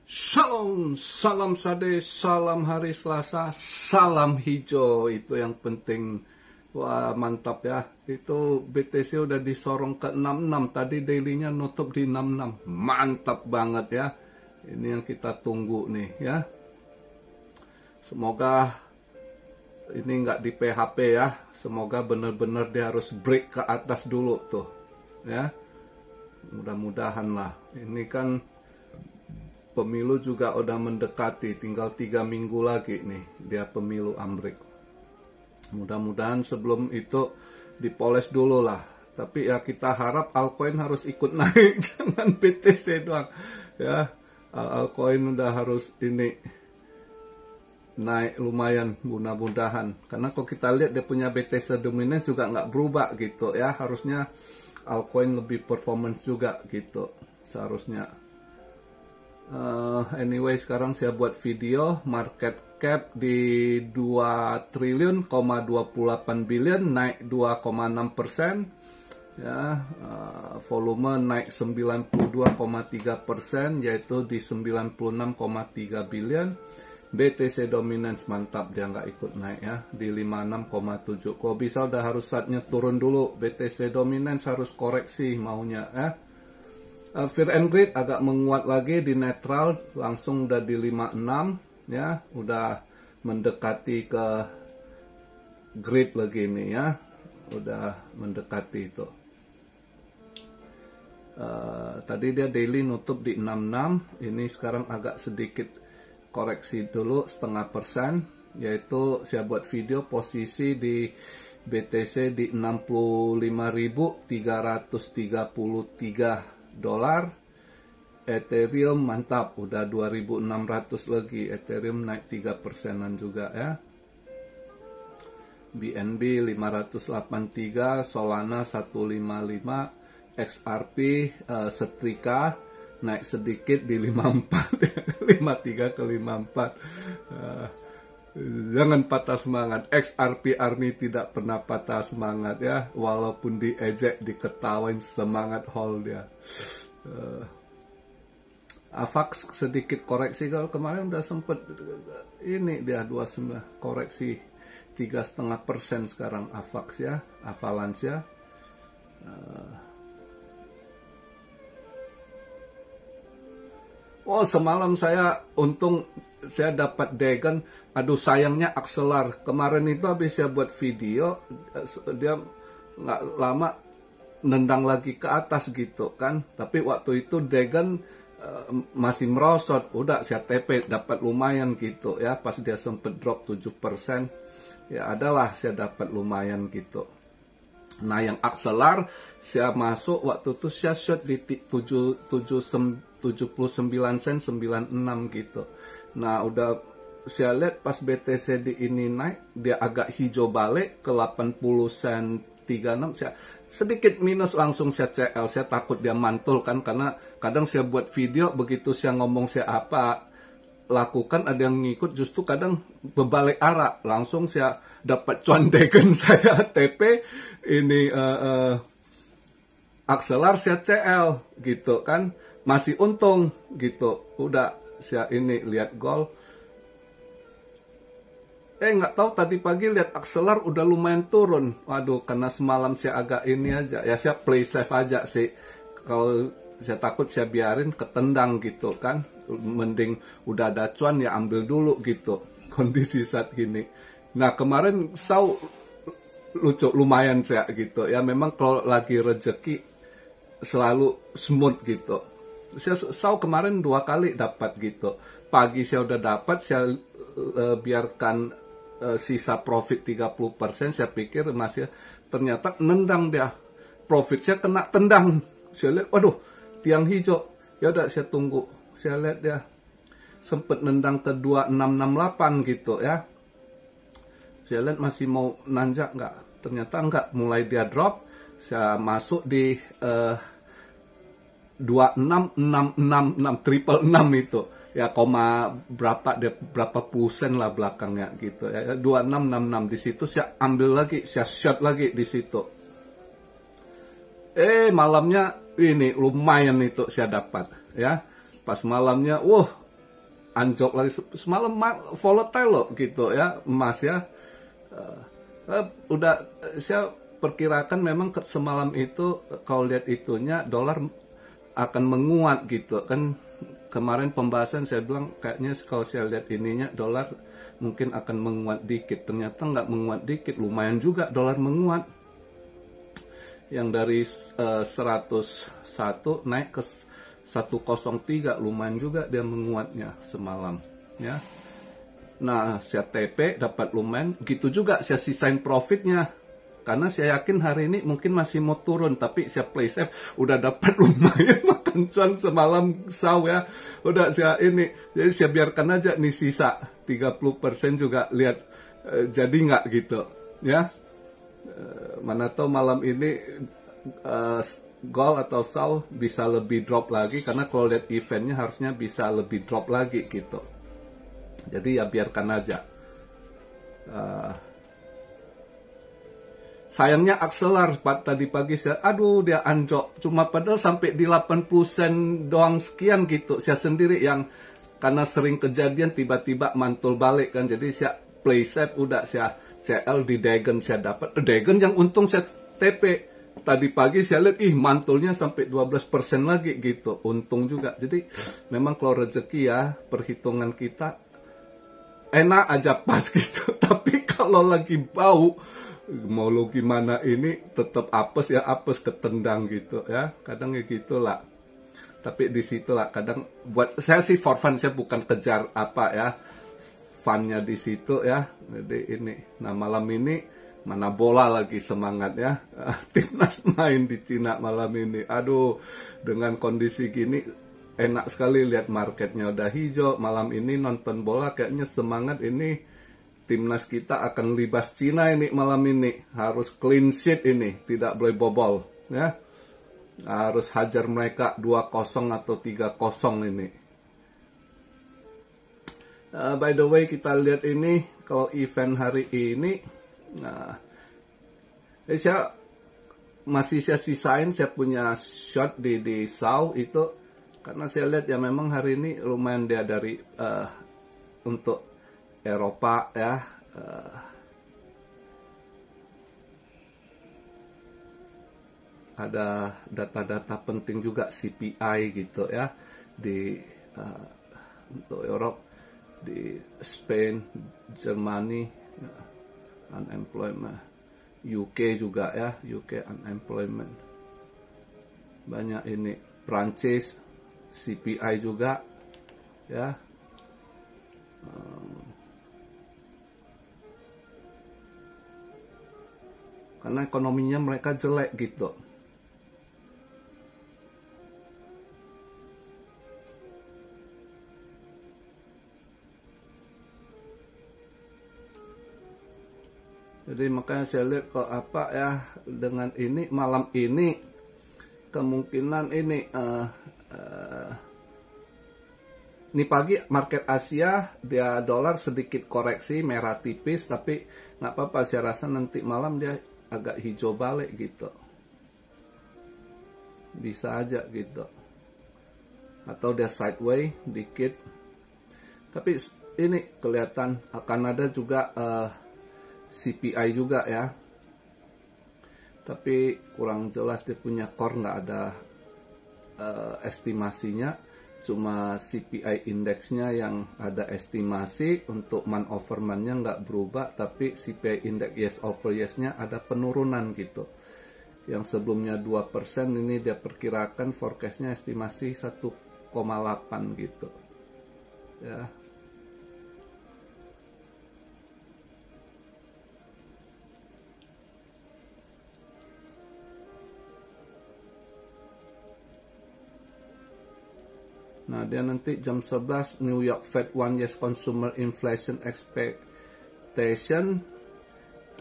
Shalom, salam sade, salam hari Selasa, salam hijau, itu yang penting. Wah, mantap ya. Itu BTC udah disorong ke 66, tadi dailynya nutup di 66. Mantap banget ya. Ini yang kita tunggu nih ya. Semoga ini nggak di PHP ya. Semoga benar-benar dia harus break ke atas dulu tuh ya. Mudah-mudahan lah. Ini kan pemilu juga udah mendekati, tinggal 3 minggu lagi nih dia pemilu Amerika. Mudah-mudahan sebelum itu dipoles dulu lah. Tapi ya kita harap altcoin harus ikut naik, jangan BTC doang. Ya, altcoin udah harus ini naik lumayan, mudah-mudahan. Karena kalau kita lihat dia punya BTC dominance juga nggak berubah gitu ya. Harusnya altcoin lebih performance juga gitu seharusnya. Anyway, sekarang saya buat video market cap di 2 triliun, 28 billion, naik 2,6%. Ya, volume naik 92,3%, yaitu di 96,3 billion. BTC dominance mantap, dia nggak ikut naik ya, di 56,7. Kalau bisa udah harus saatnya turun dulu. BTC dominance harus koreksi maunya ya. Fear and Greed agak menguat lagi di netral, langsung udah di 56 ya, udah mendekati ke greed lagi nih ya, udah mendekati itu. Tadi dia daily nutup di 66, ini sekarang agak sedikit koreksi dulu 0,5%, yaitu saya buat video posisi di BTC di 65.333 dolar. Ethereum mantap, udah 2.600 lagi. Ethereum naik 3%an juga ya. BNB 583, Solana 155, XRP setrika naik sedikit di 54 53 ke 54. Jangan patah semangat. XRP Army tidak pernah patah semangat ya, walaupun diejek, diketawain, semangat hold dia. AVAX sedikit koreksi, kalau kemarin udah sempet ini dia 29 koreksi 3,5% sekarang AVAX ya, Avalanche ya. Oh, semalam saya untung saya dapat Dagon. Aduh, sayangnya Axelar. Kemarin itu habis saya buat video, dia nggak lama nendang lagi ke atas gitu kan. Tapi waktu itu Dagon masih merosot. Udah saya TP, dapat lumayan gitu ya. Pas dia sempet drop 7%. Ya adalah saya dapat lumayan gitu. Nah, yang Axelar saya masuk waktu itu saya short di 79 sen 96 gitu. Nah, udah saya lihat pas BTC di ini naik, dia agak hijau balik ke 80 sen 36. Saya sedikit minus, langsung saya CL. Saya takut dia mantul kan, karena kadang saya buat video begitu saya ngomong saya apa lakukan, ada yang ngikut, justru kadang berbalik arah. Langsung saya dapat cuan Dagon, saya TP ini Axelar saya CL gitu kan, masih untung gitu. Udah saya ini lihat gol, nggak tahu tadi pagi lihat Axelar udah lumayan turun. Waduh, karena semalam saya agak ini aja ya, saya play safe aja sih. Kalau saya takut saya biarin ketendang gitu kan, mending udah ada cuan ya ambil dulu gitu kondisi saat gini. Nah, kemarin lucu lumayan saya gitu ya. Memang kalau lagi rezeki selalu smooth gitu. Saya kemarin 2 kali dapat gitu. Pagi saya udah dapat, saya biarkan sisa profit 30%, saya pikir masih, ternyata nendang dia. Profit saya kena tendang. Saya lihat, waduh, tiang hijau. Ya udah saya tunggu. Saya lihat dia sempet nendang ke 2668 gitu ya. Saya lihat masih mau nanjak nggak? Ternyata nggak, mulai dia drop. Saya masuk di 2666 itu ya, koma berapa dia, berapa persen lah belakangnya gitu ya, 2666 di situ saya ambil lagi, saya short lagi di situ. Malamnya ini lumayan itu saya dapat ya, pas malamnya anjlok lagi semalam, volatile loh gitu ya emas ya. Udah saya perkirakan memang semalam itu kalau lihat itunya dolar akan menguat gitu kan. Kemarin pembahasan saya bilang kayaknya kalau saya lihat ininya dolar mungkin akan menguat dikit, ternyata nggak menguat dikit, lumayan juga dolar menguat. Yang dari 101 naik ke 103, lumayan juga dia menguatnya semalam ya. Nah, saya TP dapat lumayan, gitu juga saya sisain profitnya. Karena saya yakin hari ini mungkin masih mau turun, tapi saya play safe, udah dapat lumayan makan cuan semalam saw ya. Udah saya ini, jadi saya biarkan aja nih sisa 30% juga lihat jadi nggak gitu ya. Mana tahu malam ini gold atau saw bisa lebih drop lagi, karena kalau lihat eventnya harusnya bisa lebih drop lagi gitu. Jadi ya biarkan aja. Sayangnya Axelar tadi pagi saya, aduh dia anjok, cuma padahal sampai di 80% doang sekian gitu. Saya sendiri yang karena sering kejadian tiba-tiba mantul balik kan, jadi saya play safe, udah saya CL di Dagon saya dapat. Dagon yang untung saya TP. Tadi pagi saya lihat, mantulnya sampai 12% lagi gitu, untung juga. Jadi memang kalau rezeki ya, perhitungan kita enak aja pas gitu. Tapi kalau lagi bau, mau lo gimana ini tetap apes ya, apes ketendang gitu ya, kadang ya gitulah. Tapi disitulah kadang buat saya sih for fun, saya bukan kejar apa ya, funnya di situ ya. Jadi ini, nah malam ini mana bola lagi semangat ya, timnas main di Cina malam ini. Aduh, dengan kondisi gini enak sekali lihat marketnya udah hijau. Malam ini nonton bola kayaknya semangat ini. Timnas kita akan libas Cina ini malam ini. Harus clean sheet ini, tidak boleh bobol ya. Harus hajar mereka 2-0 atau 3-0 ini. By the way, kita lihat ini kalau event hari ini. Nah, saya masih saya sisain, saya punya shot di saw itu karena saya lihat ya memang hari ini lumayan dia dari untuk Eropa ya, ada data-data penting juga CPI gitu ya di untuk Eropa, di Spain, Germany, unemployment, UK juga ya, UK unemployment banyak ini, Prancis CPI juga ya. Karena ekonominya mereka jelek gitu. Jadi makanya saya lihat kok apa ya, dengan ini malam ini kemungkinan ini ini pagi market Asia dia dolar sedikit koreksi merah tipis, tapi nggak apa-apa, saya rasa nanti malam dia agak hijau balik gitu, bisa aja gitu, atau dia sideways dikit. Tapi ini kelihatan akan ada juga CPI juga ya, tapi kurang jelas dia punya core, nggak ada estimasinya, cuma CPI indeksnya yang ada estimasi. Untuk month over month-nya nggak berubah, tapi CPI index yes over yes-nya ada penurunan gitu. Yang sebelumnya 2%, ini dia perkirakan forecast-nya estimasi 1,8 gitu ya. Nah, dia nanti jam 11 New York Fed 1 Year Consumer Inflation Expectation,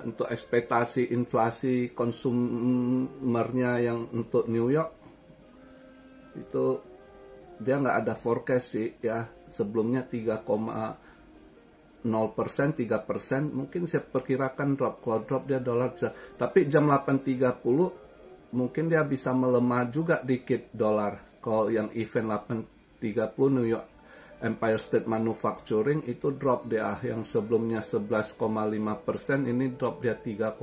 untuk ekspektasi inflasi konsumernya yang untuk New York itu dia nggak ada forecast sih ya. Sebelumnya 3,0%, 3%, mungkin saya perkirakan drop. Kalau drop dia dolar bisa, tapi jam 8.30 mungkin dia bisa melemah juga dikit dolar. Kalau yang event 8.30 New York Empire State Manufacturing itu drop dia, yang sebelumnya 11,5% ini drop dia 3,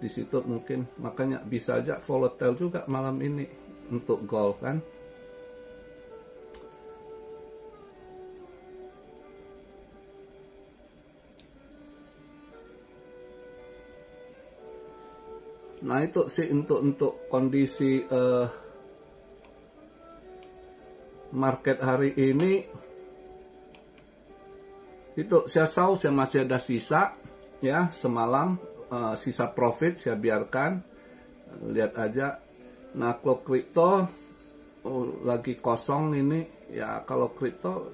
di situ mungkin, makanya bisa aja volatile juga malam ini untuk gold kan. Nah itu sih untuk kondisi market hari ini. Itu saya tahu saya masih ada sisa ya semalam, sisa profit saya biarkan, lihat aja. Nah kalau kripto lagi kosong ini ya, kalau kripto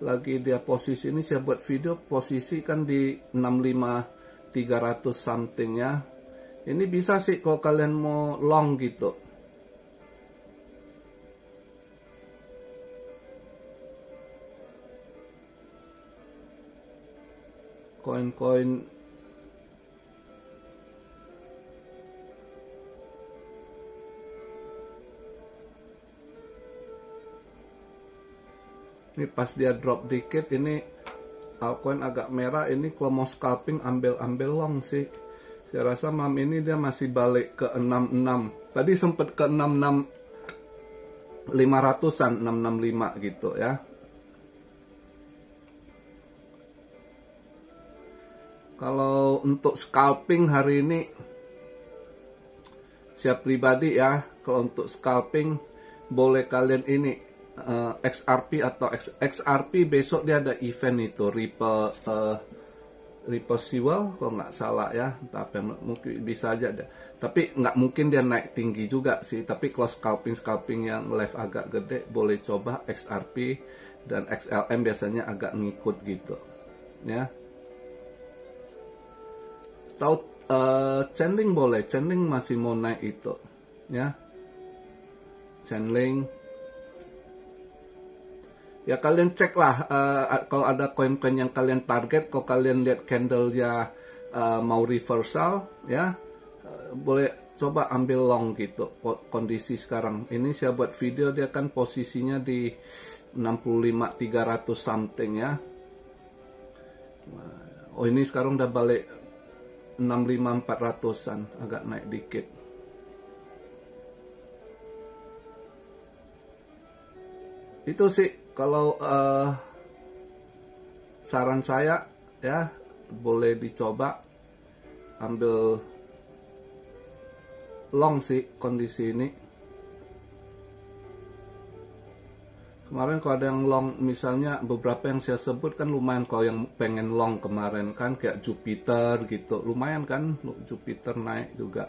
lagi dia posisi ini, saya buat video posisi kan di 65.300 something ya. Ini bisa sih kalau kalian mau long gitu. Koin-koin ini pas dia drop dikit, ini altcoin agak merah, ini kalau mau scalping ambil long sih. Saya rasa malam ini dia masih balik ke 66. Tadi sempat ke 66 500-an, 665 gitu ya. Kalau untuk scalping hari ini, saya pribadi ya, kalau untuk scalping boleh kalian ini XRP atau XRP besok dia ada event itu Ripple Sewell kalau nggak salah ya, tapi mungkin bisa aja deh. Tapi nggak mungkin dia naik tinggi juga sih. Tapi kalau scalping yang live agak gede boleh coba XRP, dan XLM biasanya agak ngikut gitu ya. Tahu Chainlink boleh, Chainlink masih mau naik itu ya. Chainlink ya, kalian cek lah kalau ada koin-koin yang kalian target. Kalau kalian lihat candle ya mau reversal ya, boleh coba ambil long gitu. Kondisi sekarang ini saya buat video, dia kan posisinya di 65.300 something ya. Oh ini sekarang udah balik 65.400-an, agak naik dikit. Itu sih kalau saran saya ya, boleh dicoba ambil long sih kondisi ini. Kemarin kalau ada yang long, misalnya beberapa yang saya sebut kan lumayan. Kalau yang pengen long kemarin kan kayak Jupiter gitu, lumayan kan, Jupiter naik juga.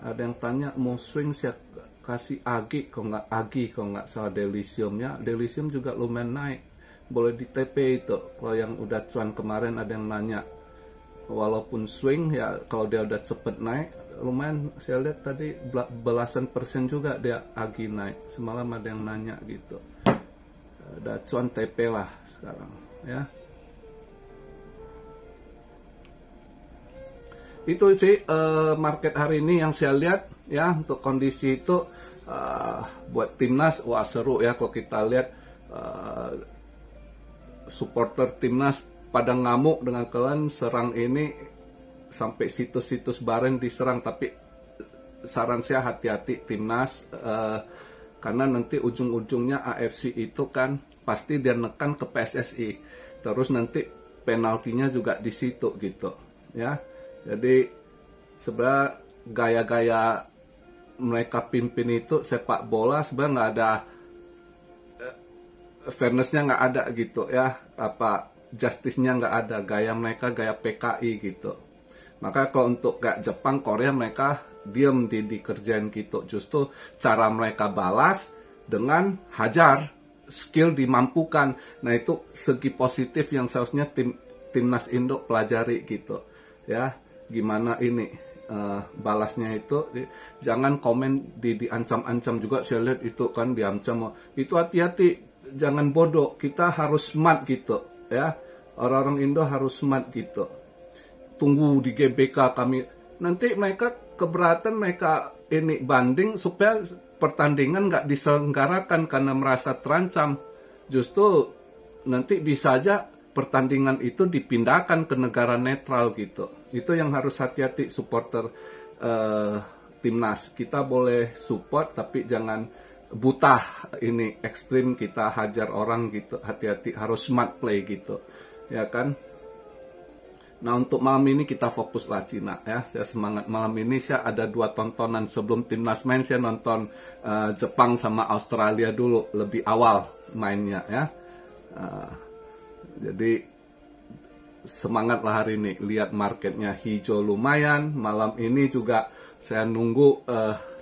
Ada yang tanya mau swing, saya kasih Agi kalau nggak salah, Deliciumnya. Delicium juga lumayan naik, boleh di TP itu. Kalau yang udah cuan kemarin ada yang nanya, walaupun swing ya, kalau dia udah cepet naik lumayan. Saya lihat tadi belasan persen juga dia Agi naik semalam, ada yang nanya gitu. Udah cuan TP lah sekarang ya. Itu sih market hari ini yang saya lihat ya. Untuk kondisi itu buat timnas, wah seru ya kalau kita lihat supporter timnas pada ngamuk dengan kalian serang ini, sampai situs-situs bareng diserang. Tapi saran saya hati-hati timnas, karena nanti ujung-ujungnya AFC itu kan pasti dia nekan ke PSSI, terus nanti penaltinya juga di situ gitu ya. Jadi sebenarnya gaya-gaya mereka pimpin itu sepak bola sebenarnya nggak ada fairnessnya, nggak ada gitu ya, apa justice-nya nggak ada. Gaya mereka gaya PKI gitu. Maka kalau untuk kayak Jepang, Korea, mereka diem dikerjain gitu. Justru cara mereka balas dengan hajar, skill dimampukan. Nah itu segi positif yang seharusnya timnas Indo pelajari gitu ya. Gimana ini balasnya itu, jangan komen diancam-ancam juga. Saya lihat itu kan diancam, itu hati-hati, jangan bodoh, kita harus smart gitu ya. Orang-orang Indo harus smart gitu. Tunggu di GBK kami, nanti mereka keberatan, mereka ini banding supaya pertandingan nggak diselenggarakan karena merasa terancam, justru nanti bisa aja pertandingan itu dipindahkan ke negara netral gitu. Itu yang harus hati-hati supporter timnas. Kita boleh support tapi jangan buta ini ekstrim kita hajar orang gitu. Hati-hati, harus smart play gitu, ya kan. Nah, untuk malam ini kita fokuslah Cina ya. Saya semangat malam ini. Saya ada 2 tontonan sebelum timnas main. Saya nonton Jepang sama Australia dulu, lebih awal mainnya ya. Jadi semangatlah hari ini. Lihat marketnya hijau lumayan. Malam ini juga saya nunggu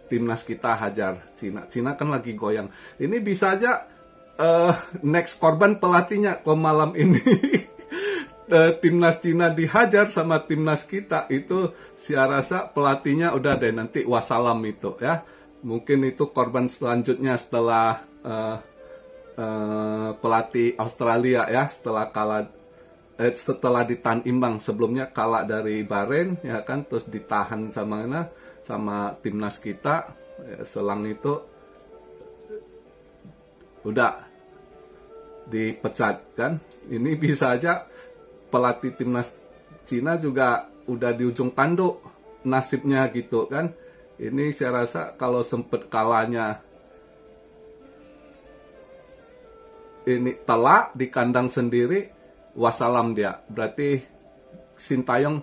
timnas kita hajar Cina. Cina kan lagi goyang. Ini bisa aja next korban pelatihnya kalau malam ini. Timnas Cina dihajar sama timnas kita, itu saya rasa pelatihnya udah deh nanti wassalam itu ya. Mungkin itu korban selanjutnya setelah pelatih Australia ya, setelah ditahan imbang. Sebelumnya kalah dari Bahrain ya kan, terus ditahan sama timnas kita ya, selang itu udah dipecat kan. Ini bisa aja pelatih timnas Cina juga udah di ujung tanduk nasibnya gitu kan. Ini saya rasa kalau sempet kalahnya ini telak di kandang sendiri, wassalam dia. Berarti Sintayong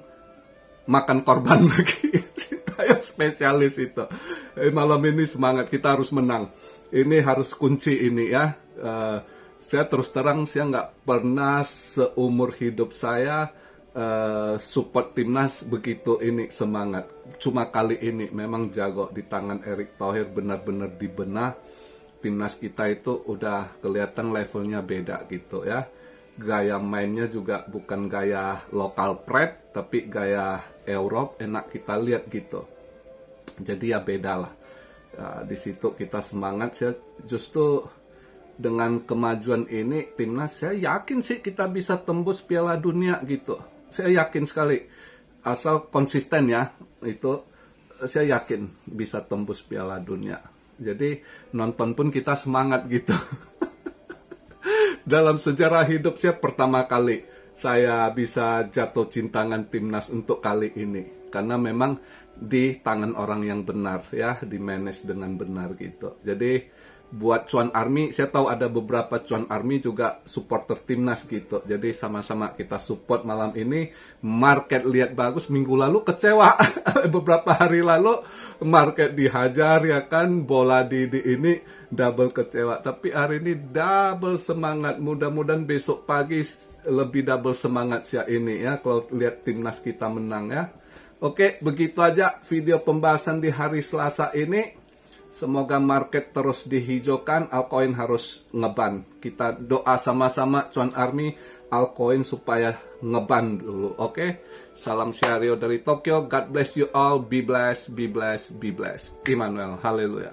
makan korban lagi. Sintayong spesialis itu. Malam ini semangat, kita harus menang. Ini harus kunci ini ya. Saya terus terang, saya nggak pernah seumur hidup saya support timnas begitu ini semangat. Cuma kali ini memang jago di tangan Erick Thohir, benar-benar dibenah. Timnas kita itu udah kelihatan levelnya beda gitu ya. Gaya mainnya juga bukan gaya lokal pride, tapi gaya Eropa, enak kita lihat gitu. Jadi ya beda lah. Di situ kita semangat. Saya justru dengan kemajuan ini timnas, saya yakin sih kita bisa tembus Piala Dunia gitu. Saya yakin sekali, asal konsisten ya, itu saya yakin bisa tembus Piala Dunia. Jadi nonton pun kita semangat gitu. Dalam sejarah hidup saya pertama kali saya bisa jatuh cintangan timnas untuk kali ini, karena memang di tangan orang yang benar ya, di manage dengan benar gitu. Jadi buat Cuan Army, saya tahu ada beberapa Cuan Army juga supporter timnas gitu. Jadi sama-sama kita support malam ini. Market lihat bagus, minggu lalu kecewa. Beberapa hari lalu market dihajar ya kan, bola di ini double kecewa. Tapi hari ini double semangat. Mudah-mudahan besok pagi lebih double semangat ya ini ya, kalau lihat timnas kita menang ya. Oke, begitu aja video pembahasan di hari Selasa ini. Semoga market terus dihijaukan, altcoin harus ngeban. Kita doa sama-sama Cuan Army, altcoin supaya ngeban dulu, oke? Salam Syario dari Tokyo, God bless you all, be blessed, be blessed, be blessed. Immanuel, haleluya.